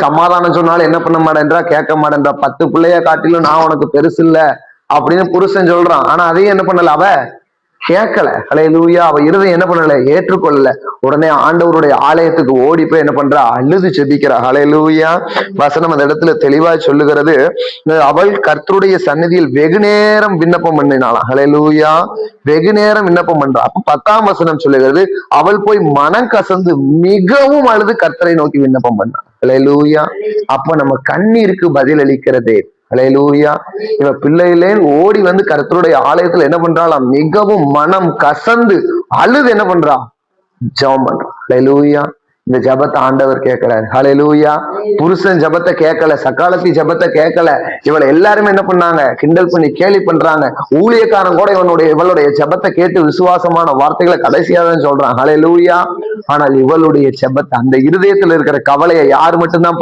சமாதானம் சொன்னாலும் என்ன பண்ண மாட்டேன்றா, கேட்க மாட்டேன்றா. 10 பிள்ளைய காட்டிலும் நான் உனக்கு பெருசு இல்ல அப்படின்னு புருஷன் சொல்றான். ஆனா அதையும் என்ன பண்ணல, அவ கேட்கல. ஹல்லேலூயா. அவ இருதயம் என்ன பண்ணல, ஏற்றுக்கொள்ளல. உடனே ஆண்டவருடைய ஆலயத்துக்கு ஓடி போய் என்ன பண்றா, அழுது செபிக்கிறா. ஹல்லேலூயா. வசனம் அந்த இடத்துல தெளிவா சொல்லுகிறது, அவள் கர்த்தருடைய சந்நிதியில் வெகு நேரம் விண்ணப்பம் பண்ணினாளாம். ஹல்லேலூயா. வெகு நேரம் விண்ணப்பம் பண்றா. அப்ப 10ஆம் வசனம் சொல்லுகிறது, அவள் போய் மனம் கசந்து மிகவும் அழுது கர்த்தரை நோக்கி விண்ணப்பம் பண்ணா. ஹல்லேலூயா. அப்ப நம்ம கண்ணீருக்கு பதில் அளிக்கிறதே. ஹல்லேலூயா. இவ பிள்ளைகளே ஓடி வந்து கர்த்தருடைய ஆலயத்துல என்ன பண்றாளாம், மிகவும் மனம் கசந்து அழுது என்ன பண்றா, ஜெபம் பண்றா. ஹல்லேலூயா. இந்த ஜெபத்தை ஆண்டவர் கேட்கிறார். ஹல்லேலூயா. புருஷன் ஜெபத்தை கேட்கல, சக்காலத்தி ஜெபத்தை கேட்கல. இவளை எல்லாருமே என்ன பண்ணாங்க, கிண்டல் பண்ணி கேலி பண்றாங்க. ஊழியக்காரன் கூட இவளுடைய ஜெபத்தை கேட்டு விசுவாசமான வார்த்தைகளை கடைசியா தான் சொல்றான். ஹல்லேலூயா. ஆனால் இவளுடைய ஜெபத்தை, அந்த இருதயத்துல இருக்கிற கவலையை யார் மட்டும்தான்